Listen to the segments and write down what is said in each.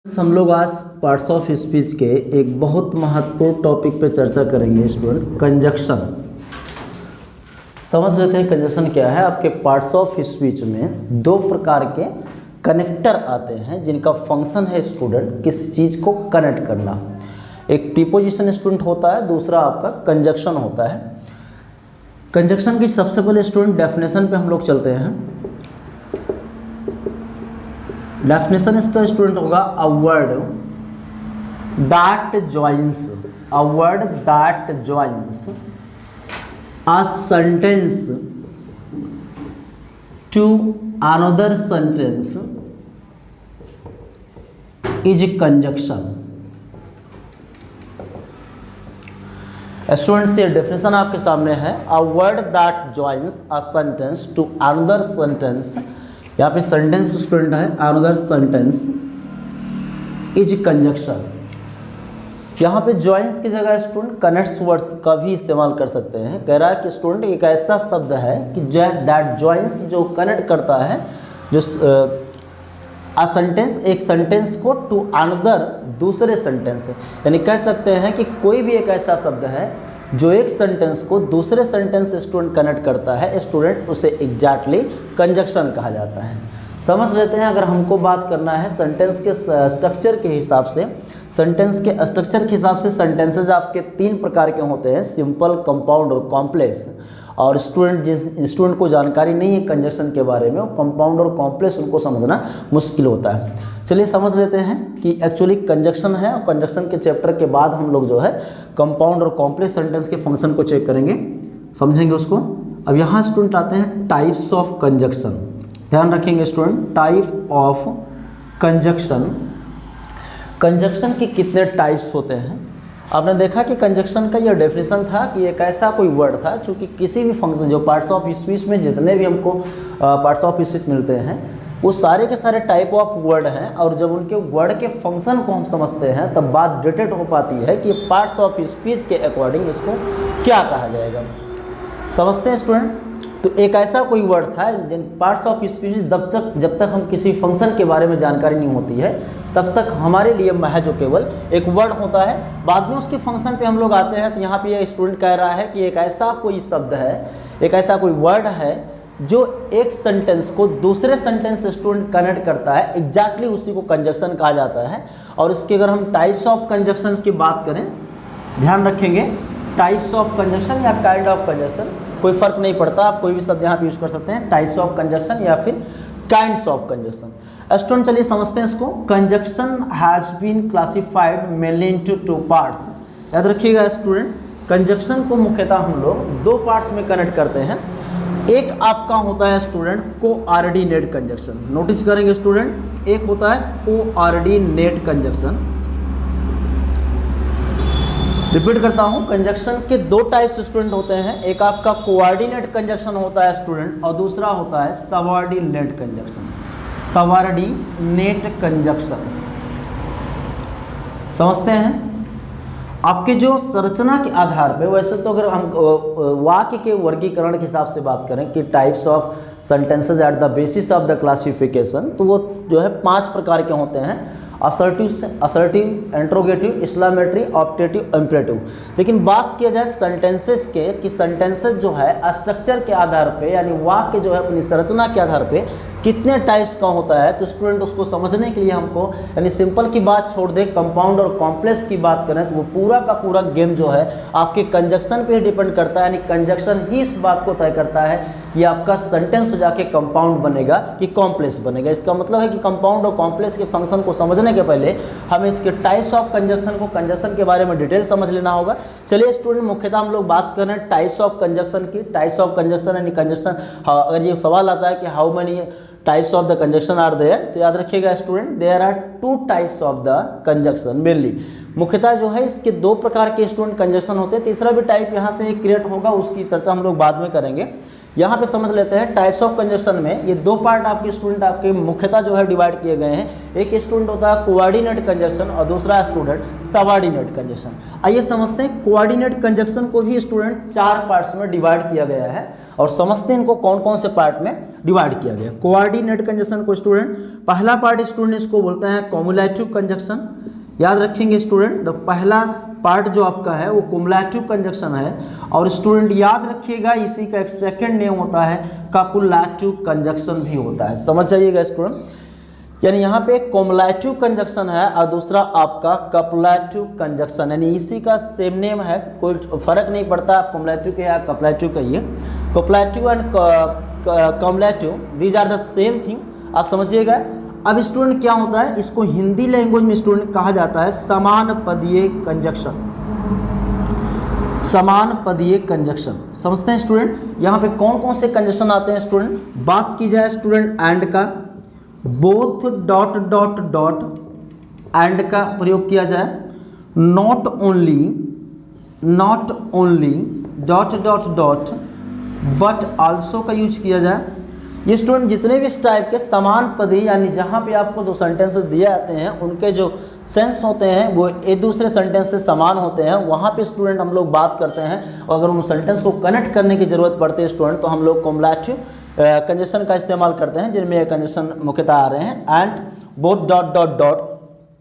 हम लोग आज पार्ट्स ऑफ स्पीच के एक बहुत महत्वपूर्ण टॉपिक पे चर्चा करेंगे स्टूडेंट, कंजक्शन। समझ लेते हैं कंजक्शन क्या है। आपके पार्ट्स ऑफ स्पीच में दो प्रकार के कनेक्टर आते हैं जिनका फंक्शन है स्टूडेंट किस चीज़ को कनेक्ट करना। एक प्रीपोजिशन स्टूडेंट होता है, दूसरा आपका कंजक्शन होता है। कंजक्शन की सबसे पहले स्टूडेंट डेफिनेशन पे हम लोग चलते हैं। डेफिनेशन इसका स्टूडेंट होगा a word that joins a sentence to another sentence is conjunction. Students ये डेफिनेशन आपके सामने है। A word that joins a sentence to another sentence, यहाँ पे सेंटेंस स्टूडेंट है, अनदर सेंटेंस इज कंजक्शन। यहाँ पे जॉइंस की जगह स्टूडेंट कनेक्ट्स वर्ड्स का भी इस्तेमाल कर सकते हैं। कह रहा है कि स्टूडेंट एक ऐसा शब्द है कि दैट जॉइंस, जो कनेक्ट करता है, जो अ सेंटेंस, एक सेंटेंस को टू अनदर, दूसरे सेंटेंस। यानी कह सकते हैं कि कोई भी एक ऐसा शब्द है जो एक सेंटेंस को दूसरे सेंटेंस से स्टूडेंट कनेक्ट करता है स्टूडेंट, उसे एग्जैक्टली कंजक्शन कहा जाता है। समझ लेते हैं। अगर हमको बात करना है सेंटेंस के स्ट्रक्चर के हिसाब से, सेंटेंसेज आपके तीन प्रकार के होते हैं, सिंपल, कंपाउंड और कॉम्प्लेक्स। और जिस स्टूडेंट को जानकारी नहीं है कंजक्शन के बारे में, वो कंपाउंड और कॉम्प्लेक्स उनको समझना मुश्किल होता है। चलिए समझ लेते हैं कि एक्चुअली कंजक्शन है, और कंजक्शन के चैप्टर के बाद हम लोग जो है कंपाउंड और कॉम्प्लेक्स सेंटेंस के फंक्शन को चेक करेंगे, समझेंगे उसको। अब यहाँ स्टूडेंट आते हैं टाइप्स ऑफ कंजक्शन। ध्यान रखेंगे student, type of conjunction. Conjunction के कितने टाइप्स होते हैं। आपने देखा कि कंजक्शन का यह डेफिनेशन था कि एक ऐसा कोई वर्ड था चूँकि किसी भी फंक्शन, जो पार्ट्स ऑफ स्पीच में जितने भी हमको पार्ट्स ऑफ स्पीच मिलते हैं, वो सारे के सारे टाइप ऑफ वर्ड हैं। और जब उनके वर्ड के फंक्शन को हम समझते हैं तब बात डिटेक्ट हो पाती है कि पार्ट्स ऑफ स्पीच के अकॉर्डिंग इसको क्या कहा जाएगा। समझते हैं स्टूडेंट। तो एक ऐसा कोई वर्ड था जिन पार्ट्स ऑफ स्पीच जब तक हम किसी फंक्शन के बारे में जानकारी नहीं होती है तब तक हमारे लिए महज जो केवल एक वर्ड होता है। बाद में उसके फंक्शन पे हम लोग आते हैं। तो यहाँ पे ये स्टूडेंट कह रहा है कि एक ऐसा कोई शब्द है, एक ऐसा कोई वर्ड है जो एक सेंटेंस को दूसरे सेंटेंस से स्टूडेंट कनेक्ट करता है, एग्जैक्टली उसी को कंजक्शन कहा जाता है। और इसके अगर हम टाइप्स ऑफ कंजक्शन की बात करें, ध्यान रखेंगे, टाइप्स ऑफ कंजक्शन या काइंड ऑफ कंजक्शन, कोई फर्क नहीं पड़ता, आप कोई भी शब्द यहाँ पे यूज कर सकते हैं, टाइप्स ऑफ कंजक्शन या फिर काइंड्स ऑफ कंजक्शन। स्टूडेंट चलिए समझते हैं इसको। Conjunction has been classified mainly into two parts. याद रखिएगा स्टूडेंट, कंजक्शन को मुख्यतः हम लोग दो पार्ट्स में कनेक्ट करते हैं। एक आपका होता है स्टूडेंट कोऑर्डिनेट कंजक्शन। नोटिस करेंगे स्टूडेंट, एक होता है कोऑर्डिनेट कंजक्शन। रिपीट करता हूं, कंजक्शन के दो टाइप्स स्टूडेंट होते हैं। एक आपका कोऑर्डिनेट कंजक्शन होता है स्टूडेंट, और दूसरा होता है सबऑर्डिनेट कंजक्शन। सबऑर्डिनेट कंजक्शन समझते हैं। आपके जो संरचना के आधार पे, वैसे तो अगर हम वाक्य के वर्गीकरण के हिसाब से बात करें कि types of sentences at the basis of the classification, तो वो जो है 5 प्रकार के होते हैं। Assertive, interrogative, exclamatory, optative, imperative. लेकिन बात किया जाए सेंटेंसेस के, कि सेंटेंसेस जो है स्ट्रक्चर के आधार पे, यानी वाक्य जो है अपनी संरचना के आधार पे कितने टाइप्स का होता है, तो स्टूडेंट उसको समझने के लिए हमको, यानी सिंपल की बात छोड़ दे, कंपाउंड और कॉम्प्लेक्स की बात करें, तो वो पूरा का पूरा गेम जो है आपके कंजक्शन पे डिपेंड करता है। यानी कंजक्शन ही इस बात को तय करता है कि आपका सेंटेंस हो जाके कंपाउंड बनेगा कि कॉम्प्लेक्स बनेगा। इसका मतलब है कि कंपाउंड और कॉम्प्लेक्स के फंक्शन को समझने के पहले हमें इसके टाइप्स ऑफ कंजक्शन के बारे में डिटेल समझ लेना होगा। चलिए स्टूडेंट, मुख्यतः हम लोग बात कर रहे हैं टाइप्स ऑफ कंजक्शन की। टाइप्स ऑफ कंजक्शन यानी कंजक्शन, अगर ये सवाल आता है कि how many types of the conjunction are there, तो याद रखिएगा student, there are 2 types of the conjunction mainly. मुख्यतः जो है इसके 2 प्रकार के स्टूडेंट कंजक्शन होते हैं। तीसरा भी टाइप यहाँ से क्रिएट होगा, उसकी चर्चा हम लोग बाद में करेंगे। यहाँ पे समझ लेते हैं टाइप्स ऑफ कंजक्शन में ये 2 पार्ट आपके स्टूडेंट आपके मुख्यतः जो है डिवाइड किए गए हैं। एक स्टूडेंट होता है कोऑर्डिनेट कंजक्शन और दूसरा स्टूडेंट सबऑर्डिनेट कंजक्शन। आइए समझते हैं, कोऑर्डिनेट कंजक्शन को भी स्टूडेंट 4 पार्ट्स में डिवाइड किया गया है। और समझते हैं इनको कौन कौन से पार्ट में डिवाइड किया गया। कोऑर्डिनेट कंजक्शन को स्टूडेंट पहला पार्ट स्टूडेंट इसको बोलते हैं कॉमुलेटिव कंजक्शन। याद रखेंगे स्टूडेंट, पहला पार्ट जो आपका है वो कुमुलेटिव कंजक्शन है। और स्टूडेंट याद रखिएगा इसी का एक सेकंड नेम होता है कपुलेटिव कंजक्शन भी होता है। समझ जाइएगा स्टूडेंट, यानी यहाँ पे कुमुलेटिव कंजक्शन है और दूसरा आपका कपुलेटिव कंजक्शन, यानी इसी का सेम नेम है, कोई फर्क नहीं पड़ता आप कुमुलेटिव के या कपुलेटिव कहिए। Copulative and cumulative these are the same thing, आप समझिएगा। अब स्टूडेंट क्या होता है, इसको हिंदी लैंग्वेज में स्टूडेंट कहा जाता है समान पदीय कंजक्शन। समान पदीय कंजक्शन समझते हैं स्टूडेंट। यहाँ पे कौन कौन से कंजक्शन आते हैं स्टूडेंट, बात की जाए स्टूडेंट एंड का, both dot dot dot and का प्रयोग किया जाए, not only dot dot dot but also का यूज किया जाए। ये स्टूडेंट जितने भी इस टाइप के समान पदी, यानी जहाँ पे आपको दो सेंटेंसेस दिए जाते हैं उनके जो सेंस होते हैं वो एक दूसरे सेंटेंस से समान होते हैं, वहाँ पे स्टूडेंट हम लोग बात करते हैं। और अगर उन सेंटेंस को कनेक्ट करने की ज़रूरत पड़ती है स्टूडेंट तो हम लोग कुमुलेटिव कंजक्शन का इस्तेमाल करते हैं, जिनमें ये कंजक्शन मुख्यतः आ रहे हैं and, both dot dot dot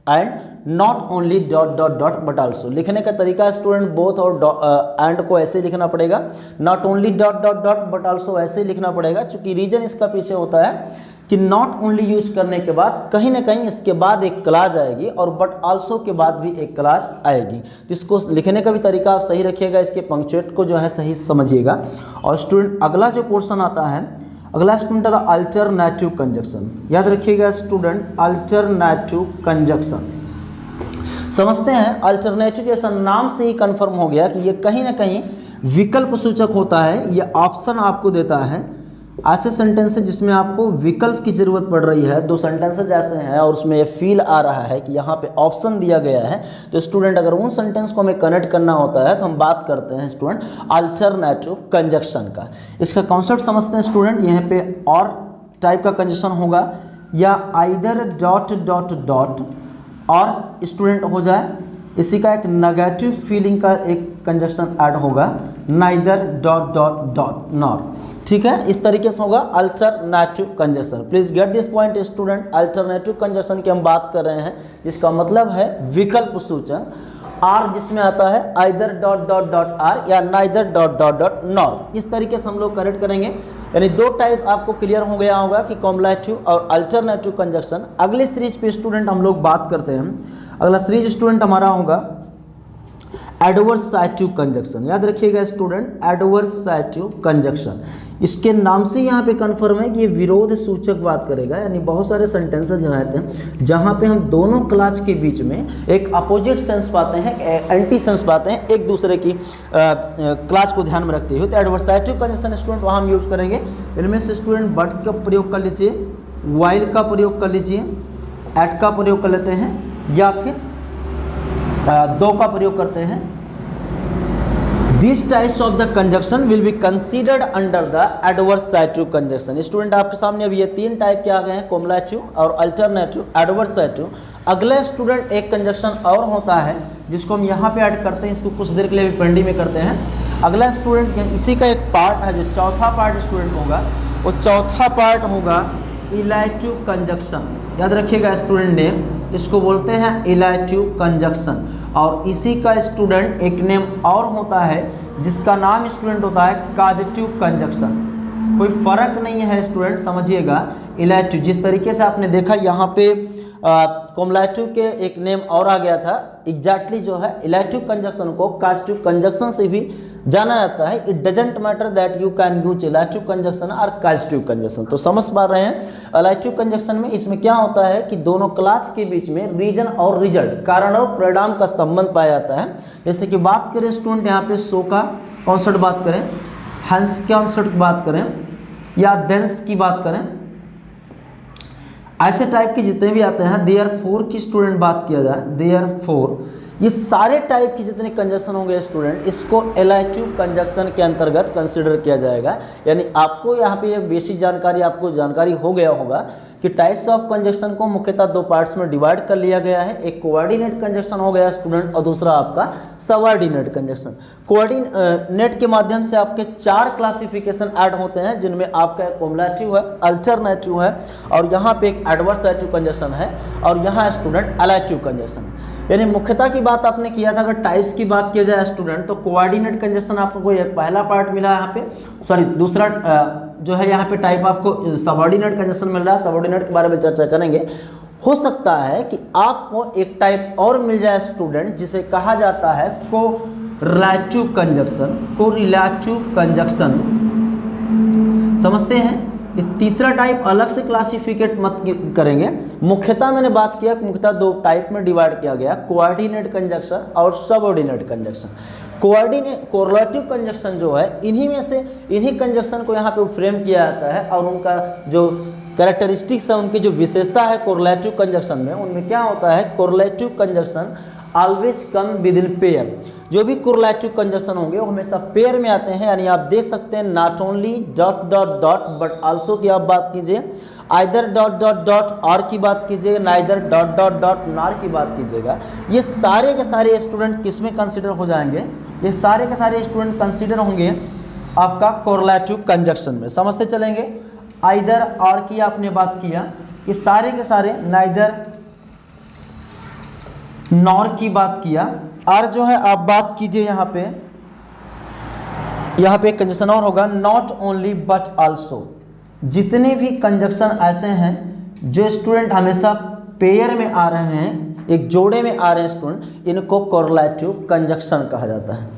and, not only dot dot dot but also. लिखने का तरीका स्टूडेंट बोथ और एंड को ऐसे ही लिखना पड़ेगा, not only dot dot dot but also ऐसे ही लिखना पड़ेगा। चूंकि रीजन इसका पीछे होता है कि नॉट ओनली यूज करने के बाद कहीं ना कहीं इसके बाद एक क्लाज आएगी और बट आल्सो के बाद भी एक क्लाज आएगी, तो इसको लिखने का भी तरीका आप सही रखिएगा, इसके पंक्चुएट को जो है सही समझिएगा। और स्टूडेंट अगला जो पोर्शन आता है, अगला स्टूडेंट आता है अल्टरनेटिव कंजक्शन। याद रखिएगा स्टूडेंट, अल्टरनेटिव कंजक्शन समझते हैं। अल्टरनेटिव जैसा नाम से ही कंफर्म हो गया कि ये कहीं ना कहीं विकल्प सूचक होता है। ये ऑप्शन आपको देता है ऐसे सेंटेंसेस जिसमें आपको विकल्प की ज़रूरत पड़ रही है। दो सेंटेंसेस ऐसे हैं और उसमें ये फील आ रहा है कि यहाँ पे ऑप्शन दिया गया है, तो स्टूडेंट अगर उन सेंटेंस को हमें कनेक्ट करना होता है तो हम बात करते हैं स्टूडेंट अल्टरनेटिव कंजक्शन का। इसका कॉन्सेप्ट समझते हैं स्टूडेंट। यहाँ पे और टाइप का कंजक्शन होगा, या आइदर डॉट डॉट डॉट और स्टूडेंट हो जाए, इसी का एक नेगेटिव फीलिंग का एक कंजक्शन ऐड होगा, neither dot dot dot not. ठीक है, इस तरीके से होगा alternative conjunction. Please get this point student, alternative conjunction की हम बात कर रहे हैं जिसका मतलब है विकल्प सूचक। आर जिसमें आता है either dot dot dot or या neither dot dot dot not, इस तरीके से हम लोग करेक्ट करेंगे। यानी दो टाइप आपको क्लियर हो गया होगा कि कॉम्युलेटिव और अल्टरनेटिव कंजक्शन। अगले सीरीज पे स्टूडेंट हम लोग बात करते हैं। अगला सीरीज स्टूडेंट हमारा होगा एडवर्सेटिव कंजक्शन। याद रखिएगा स्टूडेंट, एडवर्सेटिव कंजक्शन, इसके नाम से यहाँ पे कंफर्म है कि ये विरोध सूचक बात करेगा। यानी बहुत सारे सेंटेंसेस जो आते हैं जहाँ पे हम दोनों क्लास के बीच में एक अपोजिट सेंस पाते हैं, एंटी सेंस पाते हैं एक दूसरे की क्लास को ध्यान में रखते हुए, तो एडवर्सेटिव कंजक्शन स्टूडेंट वहाँ हम यूज करेंगे। इनमें से स्टूडेंट बट का प्रयोग कर लीजिए, वाइल का प्रयोग कर लीजिए, एट का प्रयोग कर लेते हैं, या फिर दो का प्रयोग करते हैं। These types of the conjunction will be considered under the adversative conjunction। Student आपके सामने अभी ये तीन टाइप के आ गए हैं, cumulative और alternative, adversative। अगला स्टूडेंट एक कंजक्शन और होता है जिसको हम यहाँ पे ऐड करते हैं, इसको कुछ देर के लिए भी पेंडिंग में करते हैं। अगला स्टूडेंट इसी का एक पार्ट है, जो चौथा पार्ट स्टूडेंट होगा, वो चौथा पार्ट होगा इलेटिव कंजक्शन। याद रखिएगा स्टूडेंट नेम, इसको बोलते हैं इलेटिव कंजक्शन। और इसी का स्टूडेंट एक नेम और होता है जिसका नाम स्टूडेंट होता है काजेटिव कंजक्शन। कोई फर्क नहीं है स्टूडेंट, समझिएगा। इलेटिव जिस तरीके से आपने देखा यहाँ पे कॉम्युलेटिव के एक नेम और आ गया था, एग्जैक्टली जो है इलेटिव कंजक्शन को काजेटिव कंजक्शन से भी जाना जाता है। It doesn't matter that you can use illative conjunction और काजेटिव कंजक्शन। तो समझ पा रहे हैं इलेटिव कंजक्शन में इसमें क्या होता है कि दोनों क्लास के बीच में रीजन और रिजल्ट, कारण और परिणाम का संबंध पाया जाता है। जैसे कि बात करें स्टूडेंट यहाँ पे सो का कॉन्सेप्ट बात करें, हैंस के कॉन्सेप्ट की बात करें, या देंस की बात करें, ऐसे टाइप के जितने भी आते हैं। देयरफॉर की स्टूडेंट बात किया जाए, देयरफॉर ये सारे टाइप की जितने कंजक्शन होंगे स्टूडेंट, इसको एलाइटिव कंजक्शन के अंतर्गत कंसिडर किया जाएगा। यानी आपको यहाँ पे ये बेसिक जानकारी आपको जानकारी हो गया होगा कि टाइप्स ऑफ कंजक्शन को मुख्यतः दो पार्ट्स में डिवाइड कर लिया गया है। एक कोऑर्डिनेट कंजक्शन हो गया स्टूडेंट और दूसरा आपका सबऑर्डिनेट कंजक्शन। कोऑर्डिनेट के माध्यम से आपके 4 क्लासिफिकेशन ऐड होते हैं, जिनमें आपका कुमुलेटिव है, अल्टरनेटिव है, और यहाँ पे एक एडवर्सेटिव कंजक्शन है, और यहाँ स्टूडेंट एलाइटिव कंजक्शन। यानी मुख्यतः की बात आपने किया था, अगर टाइप्स की बात किया जाए स्टूडेंट, तो कोऑर्डिनेट कंजक्शन आपको एक पहला पार्ट मिला है यहाँ पे, सॉरी दूसरा जो है यहाँ पे टाइप आपको सबऑर्डिनेट कंजक्शन मिल रहा है। सबऑर्डिनेट के बारे में चर्चा करेंगे। हो सकता है कि आपको एक टाइप और मिल जाए स्टूडेंट, जिसे कहा जाता है कोरिलेटिव कंजक्शन। कोरिलेटिव कंजक्शन समझते हैं। ये तीसरा टाइप अलग से क्लासिफिकेट मत करेंगे। मुख्यतः मैंने बात किया, मुख्यतः 2 टाइप में डिवाइड किया गया, कोऑर्डिनेट कंजक्शन और सबऑर्डिनेट कंजक्शन। कोरिलेटिव कंजक्शन जो है, इन्हीं में से इन्हीं कंजक्शन को यहाँ पे फ्रेम किया जाता है, और उनका जो कैरेक्टरिस्टिक्स है, उनकी जो विशेषता है कोरिलेटिव कंजक्शन में, उनमें क्या होता है, correlative conjunction always come with in pair. जो भी कोरिलेटिव कंजक्शन होंगे वो हमेशा पेयर में आते हैं। यानी आप देख सकते हैं not only dot dot dot but also की आप बात कीजिए, आइदर डॉट डॉट डॉट और की बात कीजिए, neither dot dot dot nor की बात कीजिएगा। ये सारे के सारे स्टूडेंट किस में कंसिडर हो जाएंगे, ये सारे के सारे स्टूडेंट कंसिडर होंगे आपका कोरिलेटिव कंजक्शन में। समझते चलेंगे। आइदर और की आपने बात किया, ये सारे के सारे नाइदर नॉर की बात किया, और जो है आप बात कीजिए यहाँ पे एक कंजक्शन और होगा, नॉट ओनली बट आल्सो। जितने भी कंजक्शन ऐसे हैं जो स्टूडेंट हमेशा पेयर में आ रहे हैं, एक जोड़े में आ रहे हैं स्टूडेंट, इनको कोरिलेटिव कंजक्शन कहा जाता है।